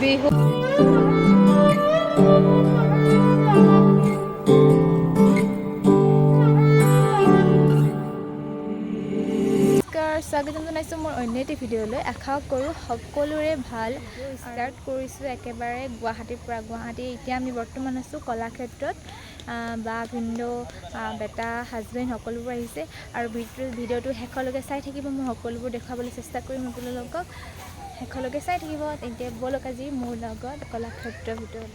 বিহু স্বাগতম জনাইছোঁ মোৰ অন্য এটি ভিডিঅ'লৈ। আশা কৰোঁ সকলোৰে ভাল। ষ্টাৰ্ট কৰিছোঁ একেবাৰে গুৱাহাটীৰ পৰা। গুৱাহাটী এতিয়া আমি বৰ্তমান আছোঁ কলাক্ষেত্ৰত। বা ভিনদেউ বেটা হাজবেণ্ড সকলোবোৰ আহিছে আৰু ভিডিঅ'টো শেষলৈকে চাই থাকিব। মই সকলোবোৰ দেখুৱাবলৈ চেষ্টা কৰিম আপোনালোকক। শেষলৈকে চাই থাকিব। তেন্তে ব'লক আজি মোৰ লগত কলাক্ষেত্ৰৰ ভিতৰত।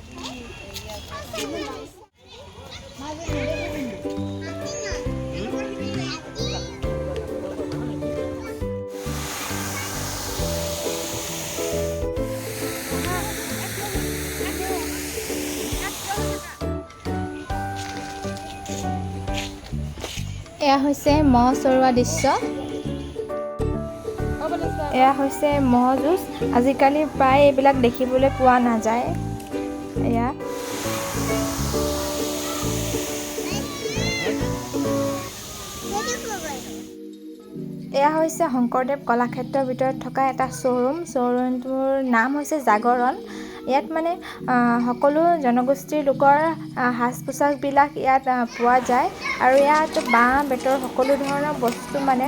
এয়া হৈছে মহ চৰোৱা দৃশ্য। এয়া হৈছে মহ যুঁজ। আজিকালি প্ৰায় এইবিলাক দেখিবলৈ পোৱা নাযায়। এয়া এয়া হৈছে শংকৰদেৱ কলাক্ষেত্ৰৰ ভিতৰত থকা এটা শ্ব'ৰুম। শ্ব'ৰুমটোৰ নাম হৈছে জাগৰণ। ইয়াত মানে সকলো জনগোষ্ঠীৰ লোকৰ সাজ পোছাকবিলাক ইয়াত পোৱা যায় আৰু ইয়াত বাঁহ বেতৰ সকলো ধৰণৰ বস্তু মানে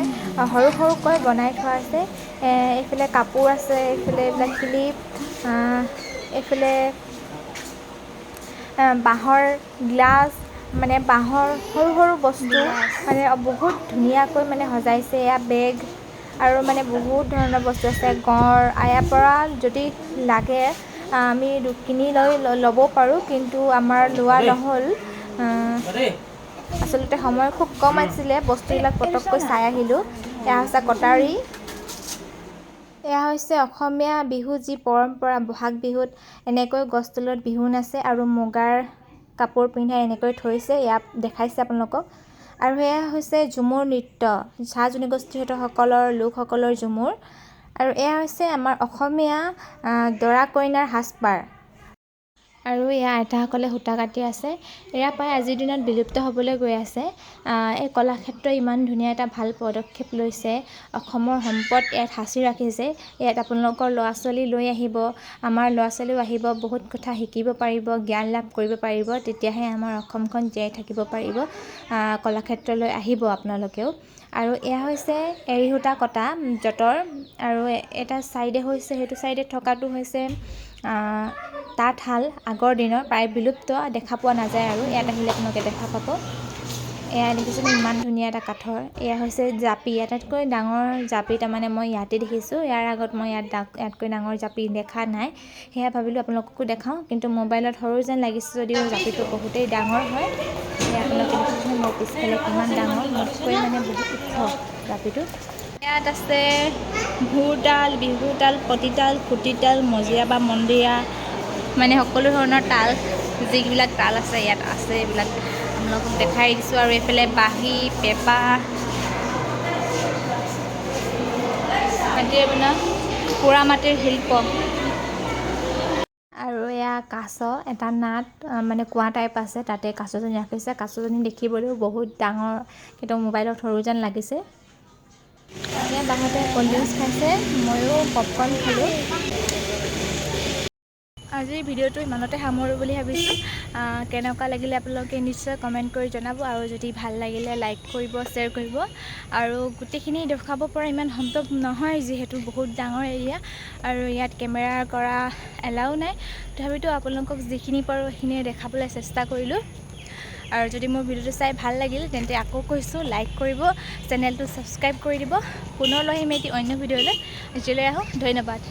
সৰু সৰুকৈ বনাই থোৱা আছে। এইফালে কাপোৰ আছে, এইফালে এইবিলাক ক্লিপ, এইফালে বাঁহৰ গ্লাছ, মানে বাঁহৰ সৰু সৰু বস্তু মানে বহুত ধুনীয়াকৈ মানে সজাইছে। এয়া বেগ আৰু মানে বহুত ধৰণৰ বস্তু আছে। গঁড় ইয়াৰ পৰা যদি লাগে আমি কিনি ল'ব পাৰোঁ, কিন্তু আমাৰ লোৱা নহ'ল। আচলতে সময় খুব কম আছিলে, বস্তুবিলাক পটককৈ চাই আহিলোঁ। এয়া হৈছে কটাৰী। এয়া হৈছে অসমীয়া বিহু যি পৰম্পৰা। বহাগ বিহুত এনেকৈ গছ তলত বিহু নাচে আৰু মুগাৰ কাপোৰ পিন্ধাই এনেকৈ থৈছে। ইয়াত দেখাইছে আপোনালোকক। আৰু এয়া হৈছে ঝুমুৰ নৃত্য, চাহ জনগোষ্ঠীসকলৰ লোকসকলৰ ঝুমুৰ। আৰু এয়া হৈছে আমাৰ অসমীয়া দৰা কইনাৰ সাজপাৰ। আৰু এয়া আইতাসকলে সূতা কাটি আছে। এয়া প্ৰায় আজিৰ দিনত বিলুপ্ত হ'বলৈ গৈ আছে। এই কলাক্ষেত্ৰই ইমান ধুনীয়া এটা ভাল পদক্ষেপ লৈছে। অসমৰ সম্পদ ইয়াত সাঁচি ৰাখিছে। ইয়াত আপোনালোকৰ ল'ৰা ছোৱালী লৈ আহিব, আমাৰ ল'ৰা ছোৱালীও আহিব, বহুত কথা শিকিব পাৰিব, জ্ঞান লাভ কৰিব পাৰিব। তেতিয়াহে আমাৰ অসমখন জীয়াই থাকিব পাৰিব। কলাক্ষেত্ৰলৈ আহিব আপোনালোকেও। আৰু এয়া হৈছে এৰী সূতা কটা যঁতৰ। আৰু এটা ছাইডে হৈছে, সেইটো ছাইডে থকাটো হৈছে তাঁতশাল। আগৰ দিনৰ প্ৰায় বিলুপ্ত, দেখা পোৱা নাযায় আৰু ইয়াত আহিলে আপোনালোকে দেখা পাব। এয়া দেখিছেনে ইমান ধুনীয়া এটা কাঠৰ। এয়া হৈছে জাপি, আটাইতকৈ ডাঙৰ জাপি তাৰমানে মই ইয়াতে দেখিছোঁ। ইয়াৰ আগত মই ইয়াতকৈ ডাঙৰ জাপি দেখা নাই। সেয়া ভাবিলোঁ আপোনালোককো দেখাওঁ, কিন্তু মোবাইলত সৰু যেন লাগিছে যদিও জাপিটো বহুতেই ডাঙৰ হয়। এয়া আপোনালোকে দেখিছেনে মোৰ পিছফালে কিমান ডাঙৰ, মোতকৈ মানে বহুত ওখ জাপিটো। ইয়াত আছে ঢোৰতাল, বিহুতাল, পতিতাল, খুটিতাল, মজিয়া বা মন্দিৰা, মানে সকলো ধৰণৰ তাল, যিবিলাক তাল আছে ইয়াত আছে, এইবিলাক আপোনালোকক দেখাই দিছোঁ। আৰু এইফালে বাঁহী, পেঁপা, মাটিৰে বনোৱা পোৰা মাটিৰ শিল্প। আৰু এয়া কাছ, এটা নাট মানে কুঁৱা টাইপ আছে, তাতে কাছজনী ৰাখিছে। কাছজনী দেখিবলৈও বহুত ডাঙৰ, কিন্তু মোবাইলত সৰু যেন লাগিছে। এয়া বাহঁতে ক'ল্ড ড্ৰিংকছ খাইছে, ময়ো পপকৰ্ণ খালোঁ। আজিৰ ভিডিঅ'টো ইমানতে সামৰোঁ বুলি ভাবিছোঁ। কেনেকুৱা লাগিলে আপোনালোকে নিশ্চয় কমেণ্ট কৰি জনাব। আৰু যদি ভাল লাগিলে লাইক কৰিব, শ্বেয়াৰ কৰিব। আৰু গোটেইখিনি দেখুৱাব পৰা ইমান সম্ভৱ নহয়, যিহেতু বহুত ডাঙৰ এৰিয়া আৰু ইয়াত কেমেৰা কৰা এলাও নাই। তথাপিতো আপোনালোকক যিখিনি পাৰোঁ সেইখিনিয়ে দেখাবলৈ চেষ্টা কৰিলোঁ। আৰু যদি মোৰ ভিডিঅ'টো চাই ভাল লাগিল তেন্তে আকৌ কৈছোঁ লাইক কৰিব, চেনেলটো ছাবস্ক্ৰাইব কৰি দিব। পুনৰ লৈ আহিম এটি অন্য ভিডিঅ'লৈ। আজিলৈ আহোঁ, ধন্যবাদ।